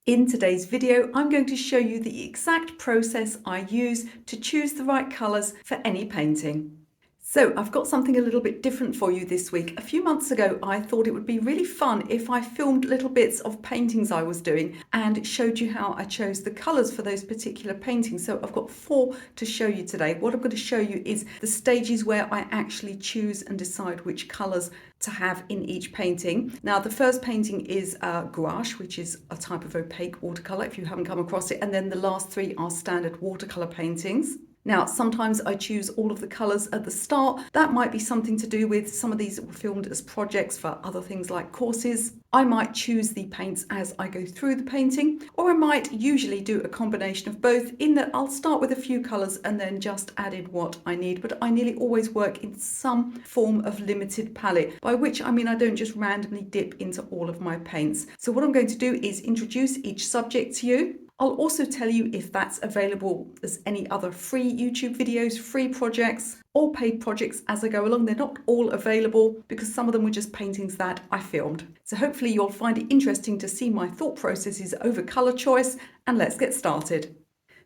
In today's video, I'm going to show you the exact process I use to choose the right colours for any painting. So I've got something a little bit different for you this week. A few months ago, I thought it would be really fun if I filmed little bits of paintings I was doing and showed you how I chose the colours for those particular paintings. So I've got 4 to show you today. What I'm going to show you is the stages where I actually choose and decide which colours to have in each painting. Now, the first painting is gouache, which is a type of opaque watercolour if you haven't come across it. And then the last 3 are standard watercolour paintings. Now, sometimes I choose all of the colours at the start. That might be something to do with some of these were filmed as projects for other things like courses. I might choose the paints as I go through the painting, or I might usually do a combination of both in that I'll start with a few colours and then just add in what I need. But I nearly always work in some form of limited palette, by which I mean I don't just randomly dip into all of my paints. So what I'm going to do is introduce each subject to you. I'll also tell you if that's available as any other free YouTube videos, free projects, or paid projects as I go along. They're not all available because some of them were just paintings that I filmed. So hopefully you'll find it interesting to see my thought processes over colour choice, and let's get started.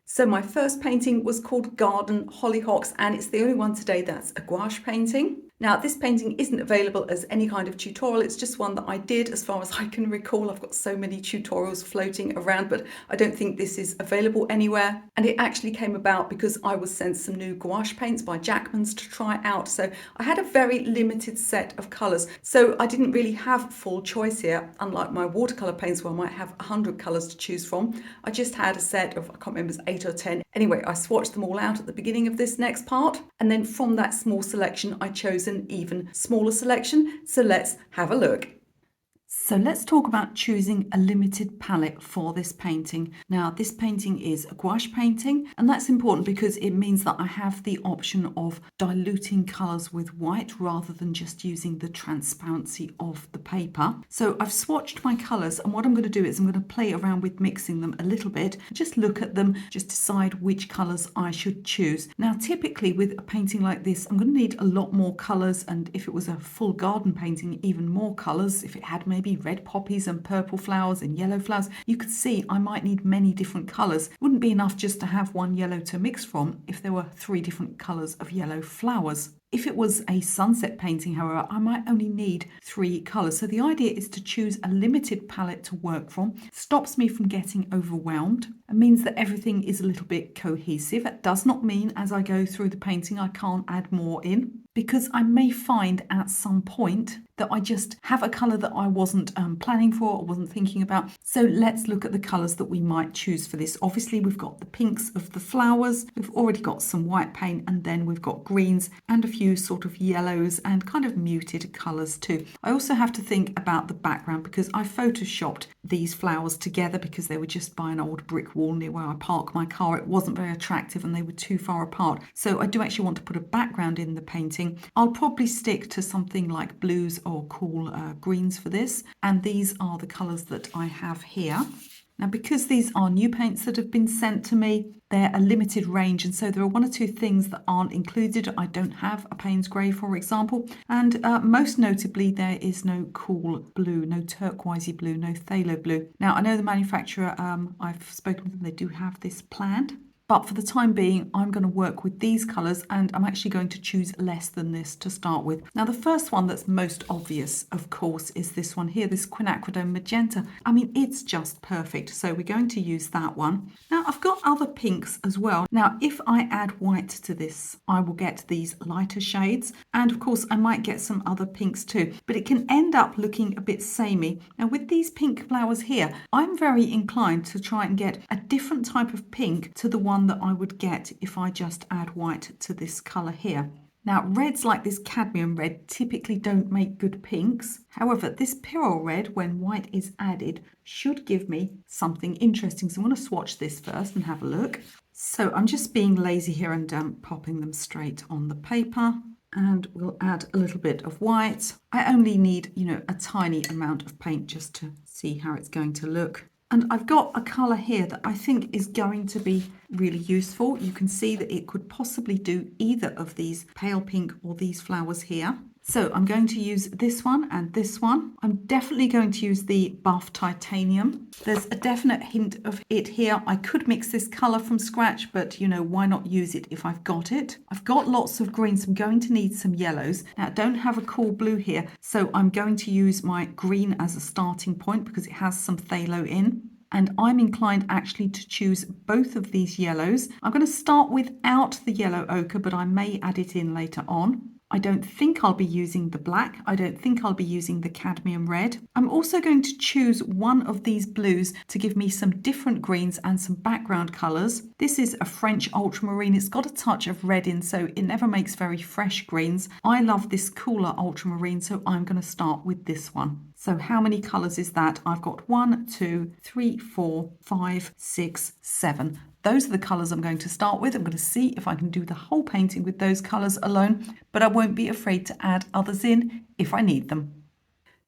So my first painting was called Garden Hollyhocks, and it's the only one today that's a gouache painting. Now, this painting isn't available as any kind of tutorial. It's just one that I did as far as I can recall. I've got so many tutorials floating around, but I don't think this is available anywhere. And it actually came about because I was sent some new gouache paints by Jackman's to try out. So I had a very limited set of colours. So I didn't really have full choice here, unlike my watercolour paints where I might have 100 colours to choose from. I just had a set of, I can't remember, 8 or 10. Anyway, I swatched them all out at the beginning of this next part. And then from that small selection, I chose an even smaller selection. So let's have a look. So let's talk about choosing a limited palette for this painting. Now, this painting is a gouache painting, and that's important because it means that I have the option of diluting colours with white rather than just using the transparency of the paper. So I've swatched my colours, and what I'm going to do is I'm going to play around with mixing them a little bit, just look at them, just decide which colours I should choose. Now, typically with a painting like this, I'm going to need a lot more colours, and if it was a full garden painting, even more colours. If it had maybe red poppies and purple flowers and yellow flowers, you could see I might need many different colours. It wouldn't be enough just to have one yellow to mix from if there were 3 different colours of yellow flowers. If it was a sunset painting, however, I might only need 3 colours. So the idea is to choose a limited palette to work from. It stops me from getting overwhelmed. It means that everything is a little bit cohesive. It does not mean as I go through the painting I can't add more in, because I may find at some point that I just have a colour that I wasn't planning for or wasn't thinking about. So let's look at the colours that we might choose for this. Obviously, we've got the pinks of the flowers. We've already got some white paint, and then we've got greens and a few sort of yellows and kind of muted colours too. I also have to think about the background because I photoshopped these flowers together because they were just by an old brick wall near where I park my car. It wasn't very attractive and they were too far apart. So I do actually want to put a background in the painting. I'll probably stick to something like blues or cool greens for this. And these are the colours that I have here. Now, because these are new paints that have been sent to me, they're a limited range, and so there are 1 or 2 things that aren't included. I don't have a Payne's Grey, for example, and most notably there is no cool blue, no turquoisey blue, no phthalo blue. Now, I know the manufacturer, I've spoken with them, they do have this planned. But for the time being, I'm going to work with these colours, and I'm actually going to choose less than this to start with. Now, the first one that's most obvious, of course, is this one here, this quinacridone magenta. I mean, it's just perfect. So we're going to use that one. Now, I've got other pinks as well. Now, if I add white to this, I will get these lighter shades. And of course, I might get some other pinks too. But it can end up looking a bit samey. Now, with these pink flowers here, I'm very inclined to try and get a different type of pink to the one that I would get if I just add white to this colour here. Now, reds like this cadmium red typically don't make good pinks. However, this Pyrrole red, when white is added, should give me something interesting. So I'm going to swatch this first and have a look. So I'm just being lazy here and popping them straight on the paper. And we'll add a little bit of white. I only need, a tiny amount of paint just to see how it's going to look. And I've got a colour here that I think is going to be really useful. You can see that it could possibly do either of these pale pink or these flowers here. So I'm going to use this one and this one. I'm definitely going to use the buff titanium. There's a definite hint of it here. I could mix this colour from scratch, but you know, why not use it if I've got it? I've got lots of greens. I'm going to need some yellows. Now I don't have a cool blue here, so I'm going to use my green as a starting point because it has some phthalo in. And I'm inclined actually to choose both of these yellows. I'm going to start without the yellow ochre, but I may add it in later on. I don't think I'll be using the black. I don't think I'll be using the cadmium red. I'm also going to choose one of these blues to give me some different greens and some background colours. This is a French ultramarine. It's got a touch of red in, so it never makes very fresh greens. I love this cooler ultramarine, so I'm going to start with this one. So how many colours is that? I've got 1, 2, 3, 4, 5, 6, 7. Those are the colours I'm going to start with. I'm going to see if I can do the whole painting with those colours alone, but I won't be afraid to add others in if I need them.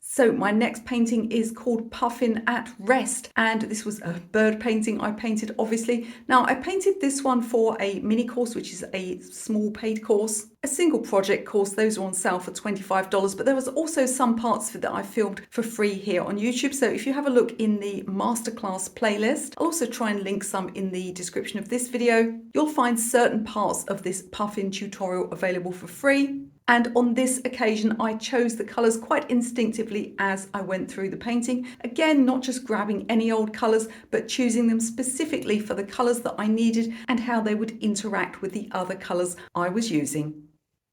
So my next painting is called Puffin at Rest, and this was a bird painting I painted, obviously. Now I painted this one for a mini course, which is a small paid course, a single project course. Those are on sale for $25, but there was also some parts that I filmed for free here on YouTube. So if you have a look in the masterclass playlist, I'll also try and link some in the description of this video. You'll find certain parts of this Puffin tutorial available for free. And on this occasion, I chose the colours quite instinctively as I went through the painting. Again, not just grabbing any old colours, but choosing them specifically for the colours that I needed and how they would interact with the other colours I was using.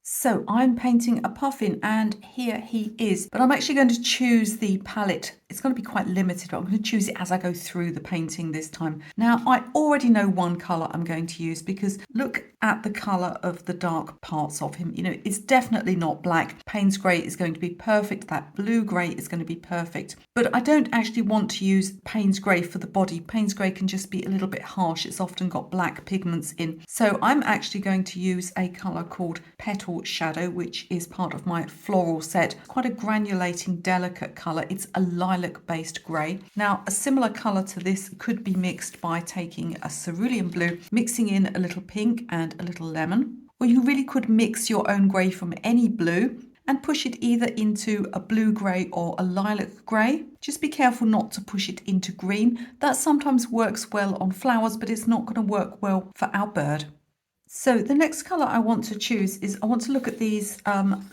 So I'm painting a puffin, and here he is, but I'm actually going to choose the palette. It's going to be quite limited, but I'm going to choose it as I go through the painting this time. Now, I already know one colour I'm going to use because look at the colour of the dark parts of him. You know, it's definitely not black. Payne's grey is going to be perfect. That blue grey is going to be perfect. But I don't actually want to use Payne's grey for the body. Payne's grey can just be a little bit harsh. It's often got black pigments in. So I'm actually going to use a colour called Petal Shadow, which is part of my floral set. Quite a granulating, delicate colour. It's a lilac based grey. Now a similar colour to this could be mixed by taking a cerulean blue, mixing in a little pink and a little lemon, or you really could mix your own grey from any blue and push it either into a blue grey or a lilac grey. Just be careful not to push it into green. That sometimes works well on flowers, but it's not going to work well for our bird. So the next colour I want to choose is, I want to look at these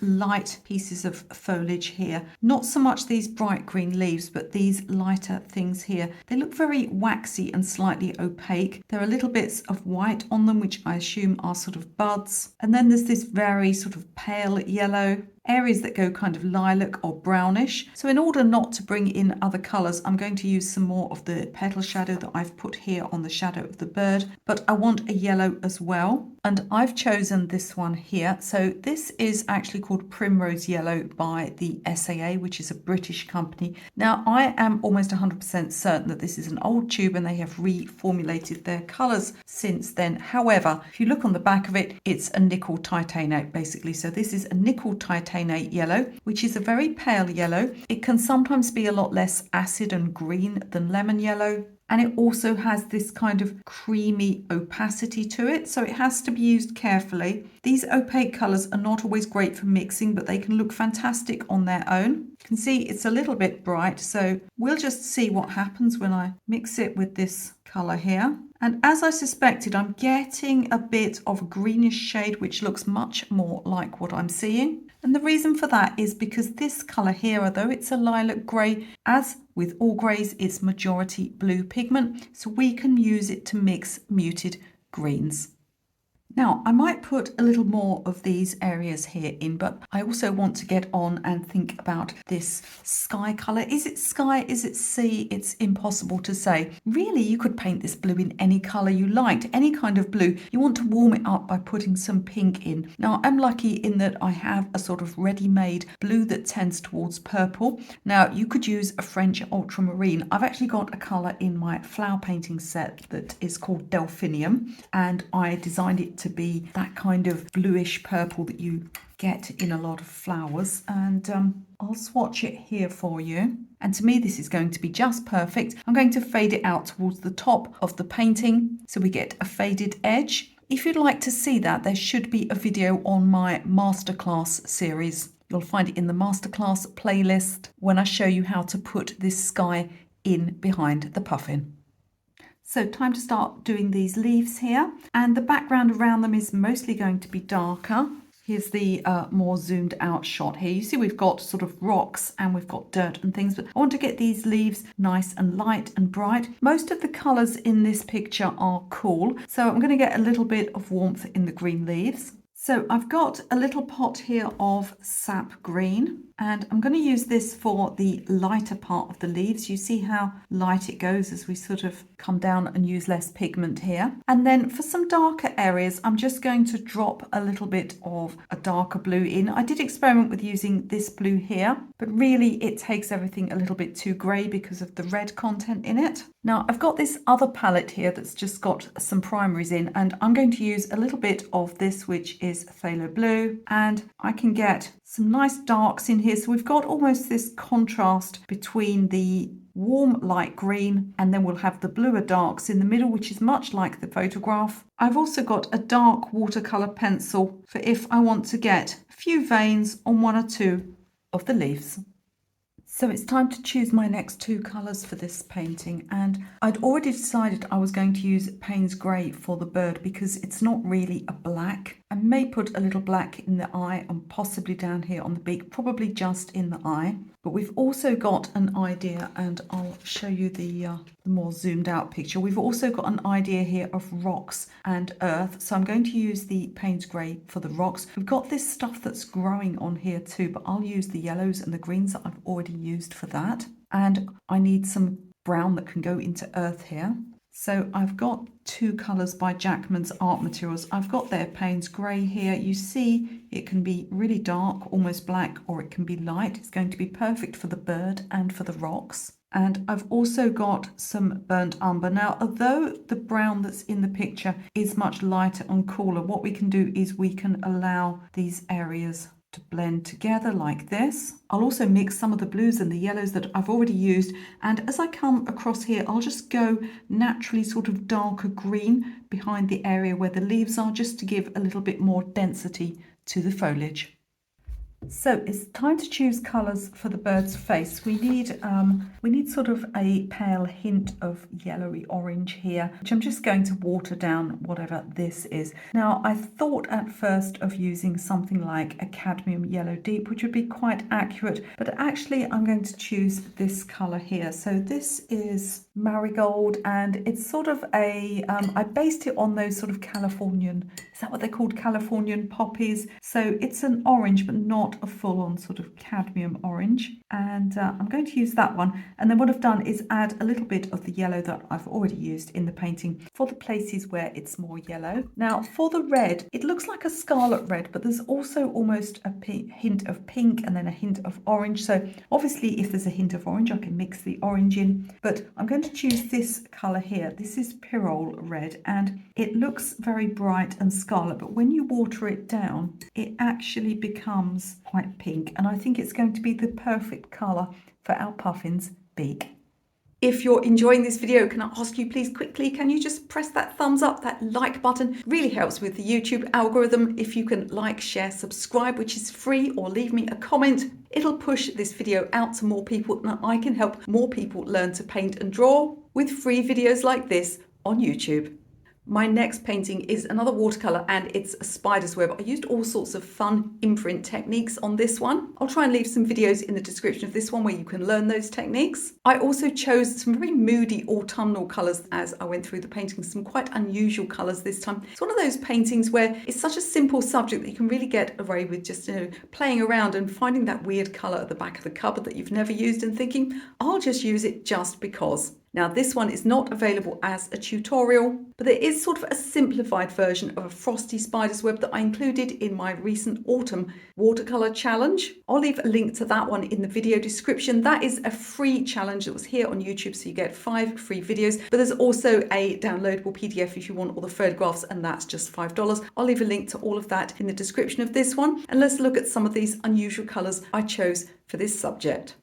light pieces of foliage here. Not so much these bright green leaves, but these lighter things here. They look very waxy and slightly opaque. There are little bits of white on them, which I assume are sort of buds. And then there's this very sort of pale yellow, areas that go kind of lilac or brownish. So in order not to bring in other colours, I'm going to use some more of the petal shadow that I've put here on the shadow of the bird, but I want a yellow as well. And I've chosen this one here. So this is actually called Primrose Yellow by the SAA, which is a British company. Now I am almost 100% certain that this is an old tube and they have reformulated their colours since then. However, if you look on the back of it, it's a nickel titanate basically. So this is a nickel titanate yellow, which is a very pale yellow. It can sometimes be a lot less acid and green than lemon yellow. And it also has this kind of creamy opacity to it, so it has to be used carefully. These opaque colours are not always great for mixing, but they can look fantastic on their own. You can see it's a little bit bright, so we'll just see what happens when I mix it with this colour here. And as I suspected, I'm getting a bit of a greenish shade, which looks much more like what I'm seeing. And the reason for that is because this colour here, although it's a lilac grey, as with all greys, it's majority blue pigment, so we can use it to mix muted greens. Now, I might put a little more of these areas here in, but I also want to get on and think about this sky colour. Is it sky? Is it sea? It's impossible to say. Really, you could paint this blue in any colour you liked, any kind of blue. You want to warm it up by putting some pink in. Now, I'm lucky in that I have a sort of ready-made blue that tends towards purple. Now, you could use a French ultramarine. I've actually got a colour in my flower painting set that is called Delphinium, and I designed it to be that kind of bluish purple that you get in a lot of flowers. And I'll swatch it here for you. And to me, this is going to be just perfect. I'm going to fade it out towards the top of the painting so we get a faded edge. If you'd like to see that, there should be a video on my masterclass series. You'll find it in the masterclass playlist when I show you how to put this sky in behind the puffin. So time to start doing these leaves here, and the background around them is mostly going to be darker. Here's the more zoomed out shot here. You see we've got sort of rocks and we've got dirt and things, but I want to get these leaves nice and light and bright. Most of the colours in this picture are cool, so I'm going to get a little bit of warmth in the green leaves. So I've got a little pot here of sap green, and I'm going to use this for the lighter part of the leaves. You see how light it goes as we sort of come down and use less pigment here. And then for some darker areas, I'm just going to drop a little bit of a darker blue in. I did experiment with using this blue here, but really it takes everything a little bit too grey because of the red content in it. Now I've got this other palette here that's just got some primaries in, and I'm going to use a little bit of this, which is phthalo blue, and I can get some nice darks in here. So we've got almost this contrast between the warm light green, and then we'll have the bluer darks in the middle, which is much like the photograph. I've also got a dark watercolor pencil for if I want to get a few veins on one or two of the leaves. So it's time to choose my next two colours for this painting, and I'd already decided I was going to use Payne's Grey for the bird because it's not really a black. I may put a little black in the eye and possibly down here on the beak, probably just in the eye. But we've also got an idea, and I'll show you the more zoomed out picture. We've also got an idea here of rocks and earth. So I'm going to use the Payne's Grey for the rocks. We've got this stuff that's growing on here too, but I'll use the yellows and the greens that I've already used for that. And I need some brown that can go into earth here. So I've got two colours by Jackman's Art Materials. I've got their Payne's Grey here. You see it can be really dark, almost black, or it can be light. It's going to be perfect for the bird and for the rocks. And I've also got some burnt umber. Now, although the brown that's in the picture is much lighter and cooler, what we can do is we can allow these areas to blend together like this. I'll also mix some of the blues and the yellows that I've already used, and as I come across here I'll just go naturally sort of darker green behind the area where the leaves are, just to give a little bit more density to the foliage. So it's time to choose colours for the bird's face. We need sort of a pale hint of yellowy orange here, which I'm just going to water down whatever this is. Now I thought at first of using something like a cadmium yellow deep, which would be quite accurate, but actually I'm going to choose this colour here. So this is marigold, and it's sort of a I based it on those sort of Californian, is that what they're called, Californian poppies? So it's an orange but not a full-on sort of cadmium orange, and I'm going to use that one. And then what I've done is add a little bit of the yellow that I've already used in the painting for the places where it's more yellow. Now for the red, it looks like a scarlet red, but there's also almost a hint of pink and then a hint of orange. So obviously if there's a hint of orange I can mix the orange in, but I'm going to choose this colour here. This is Pyrrole red, and it looks very bright and scarlet, but when you water it down it actually becomes quite pink, and I think it's going to be the perfect colour for our puffin's beak. If you're enjoying this video, can I ask you please quickly, can you just press that thumbs up, that like button? Really helps with the YouTube algorithm. If you can like, share, subscribe, which is free, or leave me a comment, it'll push this video out to more people, and I can help more people learn to paint and draw with free videos like this on YouTube. My next painting is another watercolour, and it's a spider's web. I used all sorts of fun imprint techniques on this one. I'll try and leave some videos in the description of this one where you can learn those techniques. I also chose some very moody autumnal colours as I went through the painting, some quite unusual colours this time. It's one of those paintings where it's such a simple subject that you can really get away with just playing around and finding that weird colour at the back of the cupboard that you've never used and thinking, I'll just use it just because. Now this one is not available as a tutorial, but there is sort of a simplified version of a frosty spider's web that I included in my recent autumn watercolour challenge. I'll leave a link to that one in the video description. That is a free challenge that was here on YouTube, so you get 5 free videos, but there's also a downloadable PDF if you want all the photographs, and that's just $5. I'll leave a link to all of that in the description of this one, and let's look at some of these unusual colours I chose for this subject.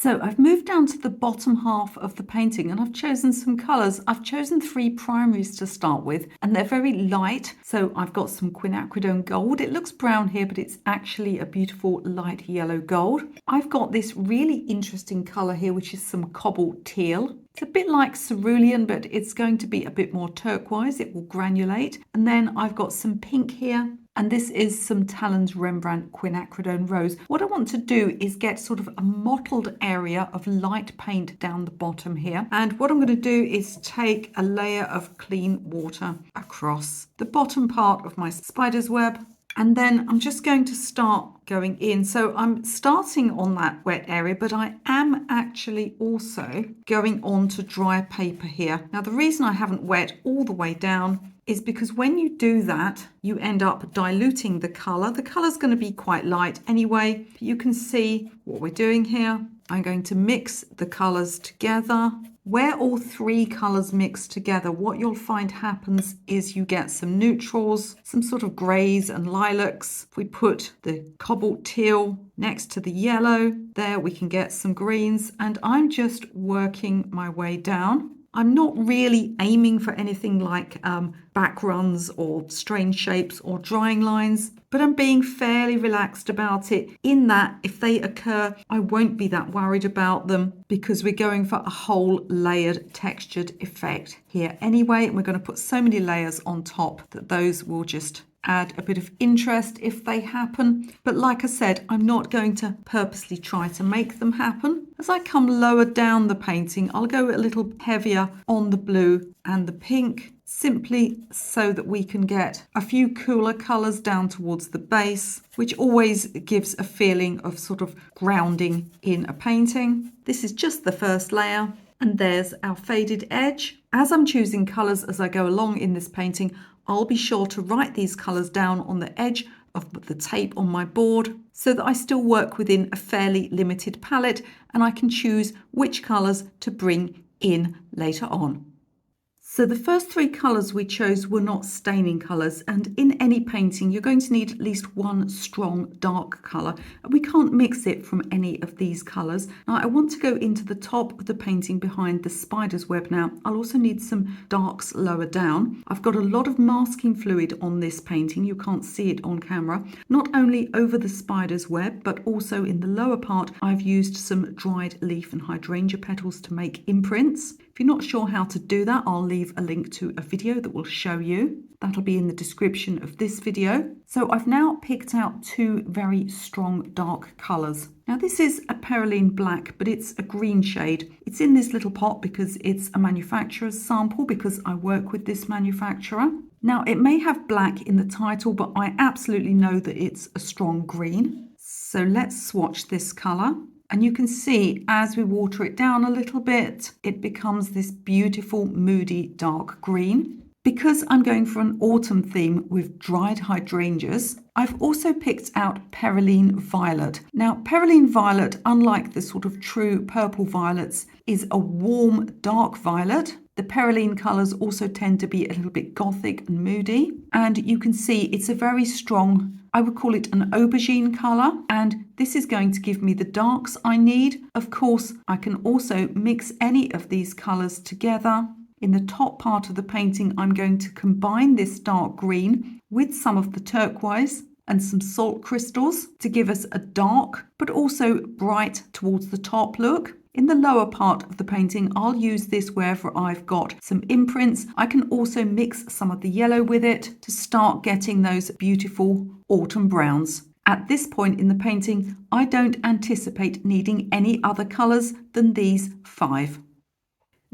So I've moved down to the bottom half of the painting and I've chosen some colours. I've chosen 3 primaries to start with and they're very light. So I've got some quinacridone gold. It looks brown here, but it's actually a beautiful light yellow gold. I've got this really interesting colour here, which is some cobalt teal. It's a bit like cerulean, but it's going to be a bit more turquoise. It will granulate. And then I've got some pink here. And this is some Talon's Rembrandt quinacridone rose. What I want to do is get sort of a mottled area of light paint down the bottom here. And what I'm going to do is take a layer of clean water across the bottom part of my spider's web. And then I'm just going to start going in. So I'm starting on that wet area, but I am actually also going on to dry paper here. Now, the reason I haven't wet all the way down is because when you do that, you end up diluting the colour. The colour's going to be quite light anyway. You can see what we're doing here. I'm going to mix the colours together. Where all 3 colours mix together, what you'll find happens is you get some neutrals, some sort of greys and lilacs. If we put the cobalt teal next to the yellow, there we can get some greens. And I'm just working my way down. I'm not really aiming for anything like back runs or strange shapes or drying lines, but I'm being fairly relaxed about it in that if they occur, I won't be that worried about them because we're going for a whole layered textured effect here anyway. And we're going to put so many layers on top that those will just add a bit of interest if they happen. But like I said, I'm not going to purposely try to make them happen. As I come lower down the painting, I'll go a little heavier on the blue and the pink, simply so that we can get a few cooler colours down towards the base, which always gives a feeling of sort of grounding in a painting. This is just the first layer. And there's our faded edge. As I'm choosing colours as I go along in this painting, I'll be sure to write these colours down on the edge of the tape on my board so that I still work within a fairly limited palette and I can choose which colours to bring in later on. So the first 3 colours we chose were not staining colours, and in any painting you're going to need at least 1 strong dark colour, and we can't mix it from any of these colours. Now I want to go into the top of the painting behind the spider's web now. I'll also need some darks lower down. I've got a lot of masking fluid on this painting, you can't see it on camera, not only over the spider's web but also in the lower part. I've used some dried leaf and hydrangea petals to make imprints. If you're not sure how to do that, I'll leave a link to a video that will show you. That'll be in the description of this video. So I've now picked out 2 very strong dark colours. Now this is a perylene black, but it's a green shade. It's in this little pot because it's a manufacturer's sample, because I work with this manufacturer. Now it may have black in the title, but I absolutely know that it's a strong green. So let's swatch this colour. And you can see as we water it down a little bit, it becomes this beautiful, moody, dark green. Because I'm going for an autumn theme with dried hydrangeas, I've also picked out perylene violet. Now, perylene violet, unlike the sort of true purple violets, is a warm, dark violet. The perylene colours also tend to be a little bit gothic and moody. And you can see it's a very strong, I would call it an aubergine colour, and this is going to give me the darks I need. Of course, I can also mix any of these colours together. In the top part of the painting, I'm going to combine this dark green with some of the turquoise and some salt crystals to give us a dark but also bright towards the top look. In the lower part of the painting, I'll use this wherever I've got some imprints. I can also mix some of the yellow with it to start getting those beautiful autumn browns. At this point in the painting, I don't anticipate needing any other colours than these 5.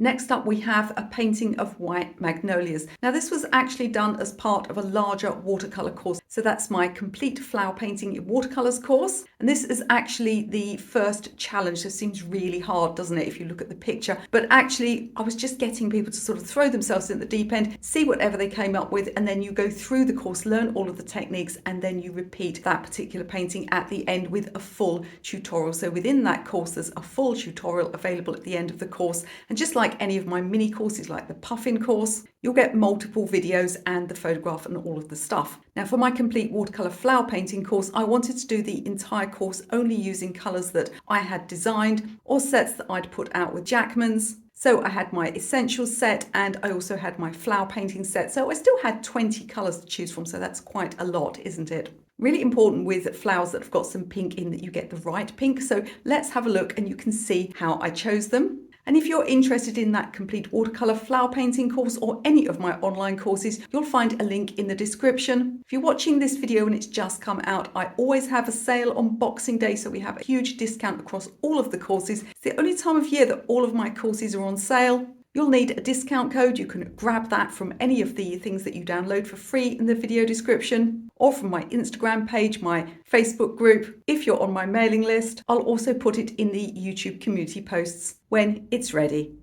Next up, we have a painting of white magnolias. Now, this was actually done as part of a larger watercolour course. So that's my complete flower painting in watercolours course. And this is actually the first challenge. This seems really hard, doesn't it, if you look at the picture? But actually, I was just getting people to sort of throw themselves in the deep end, see whatever they came up with, and then you go through the course, learn all of the techniques, and then you repeat that particular painting at the end with a full tutorial. So within that course, there's a full tutorial available at the end of the course. And just like like any of my mini courses like the Puffin course, you'll get multiple videos and the photograph and all of the stuff. Now for my complete watercolour flower painting course, I wanted to do the entire course only using colours that I had designed or sets that I'd put out with Jackman's. So I had my essentials set and I also had my flower painting set. So I still had 20 colours to choose from. So that's quite a lot, isn't it? Really important with flowers that have got some pink in that you get the right pink. So let's have a look and you can see how I chose them. And if you're interested in that complete watercolour flower painting course or any of my online courses, you'll find a link in the description. If you're watching this video and it's just come out, I always have a sale on Boxing Day, so we have a huge discount across all of the courses. It's the only time of year that all of my courses are on sale. You'll need a discount code. You can grab that from any of the things that you download for free in the video description or from my Instagram page, my Facebook group. If you're on my mailing list, I'll also put it in the YouTube community posts when it's ready.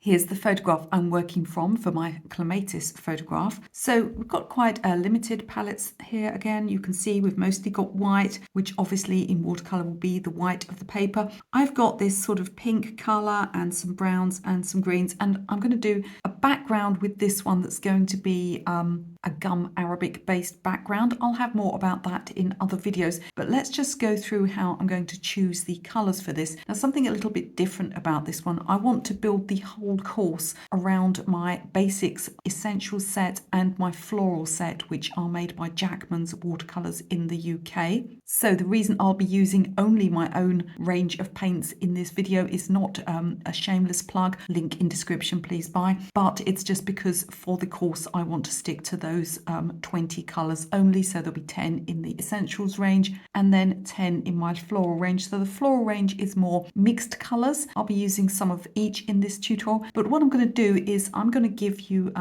Here's the photograph I'm working from for my clematis photograph. So we've got quite a limited palettes here. Again, you can see we've mostly got white, which obviously in watercolor will be the white of the paper. I've got this sort of pink color and some browns and some greens, and I'm going to do a background with this one that's going to be a gum Arabic based background. I'll have more about that in other videos, but let's just go through how I'm going to choose the colors for this. Now, something a little bit different about this one, I want to build the whole course around my basics essential set and my floral set, which are made by Jackman's watercolors in the UK. So the reason I'll be using only my own range of paints in this video is not a shameless plug, link in description, please buy, but it's just because for the course I want to stick to those 20 colors only. So there'll be 10 in the essentials range and then 10 in my floral range. So the floral range is more mixed colors. I'll be using some of each in this tutorial, but what I'm going to do is I'm going to give you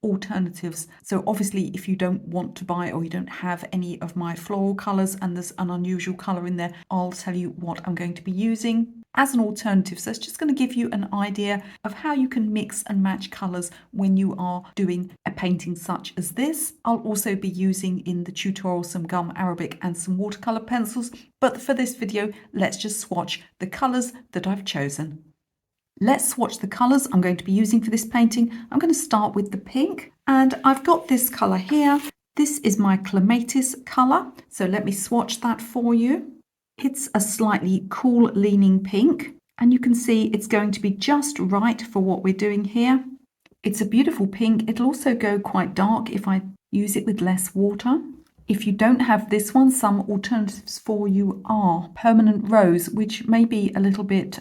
alternatives. So obviously if you don't want to buy or you don't have any of my floral colors and there's an unusual color in there, I'll tell you what I'm going to be using as an alternative. So it's just going to give you an idea of how you can mix and match colors when you are doing a painting such as this. I'll also be using in the tutorial some gum Arabic and some watercolor pencils, but for this video let's just swatch the colors that I've chosen. Let's swatch the colours I'm going to be using for this painting. I'm going to start with the pink, and I've got this colour here. This is my clematis colour, so let me swatch that for you. It's a slightly cool leaning pink, and you can see it's going to be just right for what we're doing here. It's a beautiful pink. It'll also go quite dark if I use it with less water. If you don't have this one, some alternatives for you are permanent rose, which may be a little bit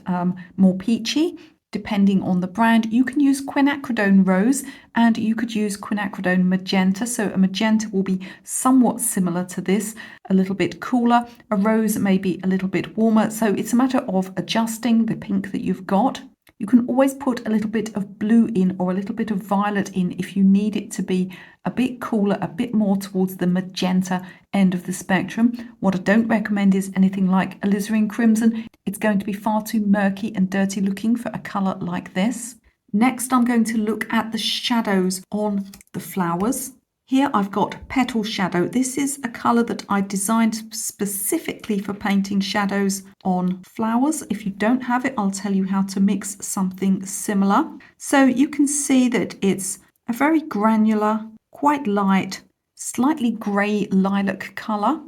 more peachy, depending on the brand. You can use quinacridone rose and you could use quinacridone magenta. So a magenta will be somewhat similar to this, a little bit cooler. A rose may be a little bit warmer. So it's a matter of adjusting the pink that you've got. You can always put a little bit of blue in or a little bit of violet in if you need it to be a bit cooler, a bit more towards the magenta end of the spectrum. What I don't recommend is anything like alizarin crimson. It's going to be far too murky and dirty looking for a colour like this. Next, I'm going to look at the shadows on the flowers. Here I've got petal shadow. This is a colour that I designed specifically for painting shadows on flowers. If you don't have it, I'll tell you how to mix something similar. So you can see that it's a very granular, quite light, slightly grey lilac colour.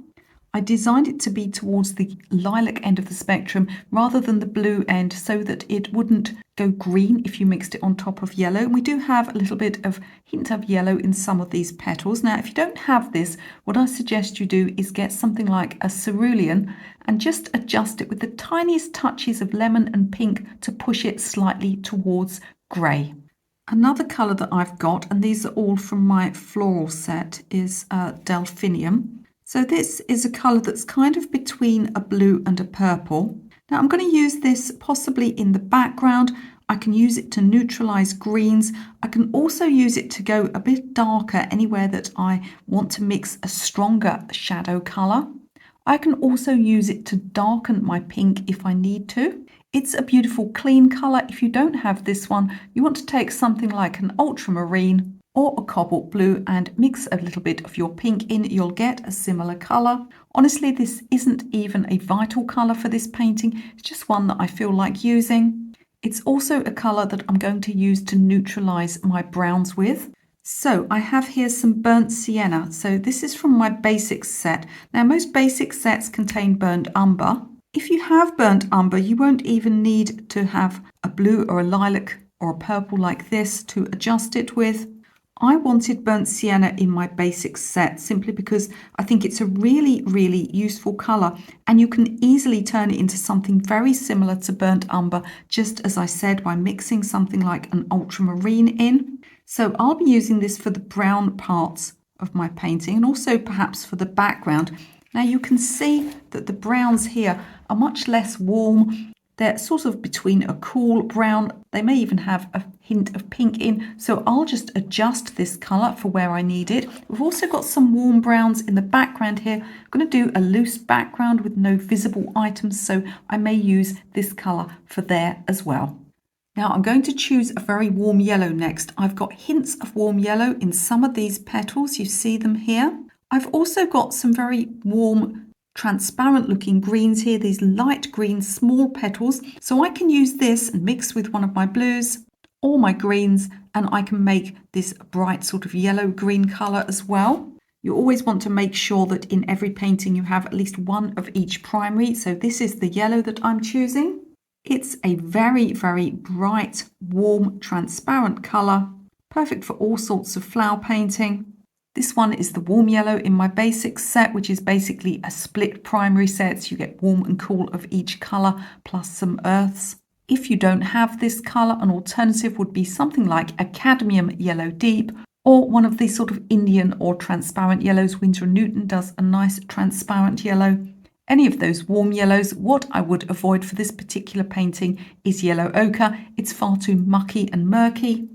I designed it to be towards the lilac end of the spectrum rather than the blue end so that it wouldn't go green if you mixed it on top of yellow. And we do have a little bit of hint of yellow in some of these petals. Now, if you don't have this, what I suggest you do is get something like a cerulean and just adjust it with the tiniest touches of lemon and pink to push it slightly towards grey. Another colour that I've got, and these are all from my floral set, is Delphinium. So this is a colour that's kind of between a blue and a purple. Now I'm going to use this possibly in the background. I can use it to neutralise greens. I can also use it to go a bit darker anywhere that I want to mix a stronger shadow colour. I can also use it to darken my pink if I need to. It's a beautiful clean colour. If you don't have this one, you want to take something like an ultramarine or a cobalt blue and mix a little bit of your pink in. You'll get a similar colour. Honestly, this isn't even a vital colour for this painting. It's just one that I feel like using. It's also a colour that I'm going to use to neutralise my browns with. So I have here some burnt sienna. So this is from my basics set. Now most basic sets contain burnt umber. If you have burnt umber, you won't even need to have a blue or a lilac or a purple like this to adjust it with. I wanted burnt sienna in my basics set simply because I think it's a really, really useful colour, and you can easily turn it into something very similar to burnt umber, just as I said, by mixing something like an ultramarine in. So I'll be using this for the brown parts of my painting and also perhaps for the background. Now you can see that the browns here are much less warm. They're sort of between a cool brown. They may even have a hint of pink in. So I'll just adjust this colour for where I need it. We've also got some warm browns in the background here. I'm going to do a loose background with no visible items, so I may use this colour for there as well. Now I'm going to choose a very warm yellow next. I've got hints of warm yellow in some of these petals. You see them here. I've also got some very warm transparent looking greens here, these light green small petals. So I can use this and mix with one of my blues or my greens, and I can make this bright sort of yellow green colour as well. You always want to make sure that in every painting you have at least one of each primary. So this is the yellow that I'm choosing. It's a very, very bright, warm, transparent colour, perfect for all sorts of flower painting. This one is the warm yellow in my basics set, which is basically a split primary set. So you get warm and cool of each colour plus some earths. If you don't have this colour, an alternative would be something like a cadmium yellow deep, or one of these sort of Indian or transparent yellows. Winsor & Newton does a nice transparent yellow. Any of those warm yellows. What I would avoid for this particular painting is yellow ochre. It's far too mucky and murky.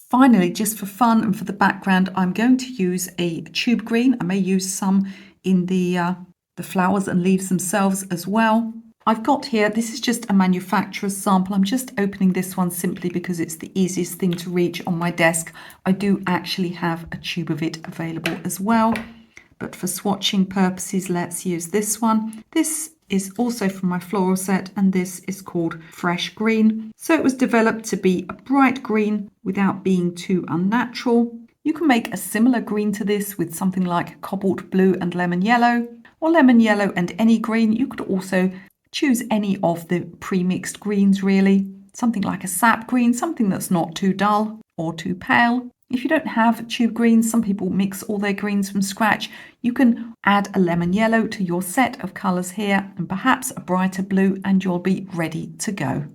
Finally, just for fun and for the background, I'm going to use a tube green. I may use some in the flowers and leaves themselves as well. I've got here, this is just a manufacturer's sample. I'm just opening this one simply because it's the easiest thing to reach on my desk. I do actually have a tube of it available as well, but for swatching purposes, let's use this one. This is also from my floral set, and this is called Fresh Green. So it was developed to be a bright green without being too unnatural. You can make a similar green to this with something like cobalt blue and lemon yellow, or lemon yellow and any green. You could also choose any of the pre-mixed greens really. Something like a sap green, something that's not too dull or too pale. If you don't have tube greens, some people mix all their greens from scratch. You can add a lemon yellow to your set of colours here and perhaps a brighter blue, and you'll be ready to go.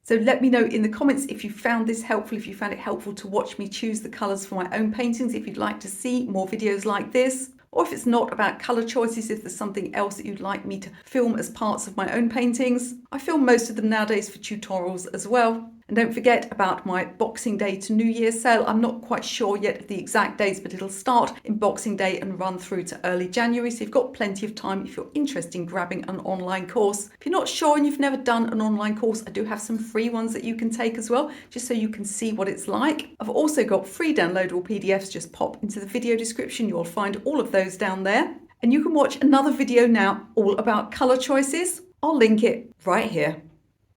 So let me know in the comments if you found this helpful, if you found it helpful to watch me choose the colours for my own paintings, if you'd like to see more videos like this, or if it's not about colour choices, if there's something else that you'd like me to film as parts of my own paintings. I film most of them nowadays for tutorials as well. And don't forget about my Boxing Day to New Year sale. I'm not quite sure yet of the exact dates, but it'll start in Boxing Day and run through to early January. So you've got plenty of time if you're interested in grabbing an online course. If you're not sure and you've never done an online course, I do have some free ones that you can take as well, just so you can see what it's like. I've also got free downloadable PDFs. Just pop into the video description. You'll find all of those down there. And you can watch another video now all about colour choices. I'll link it right here.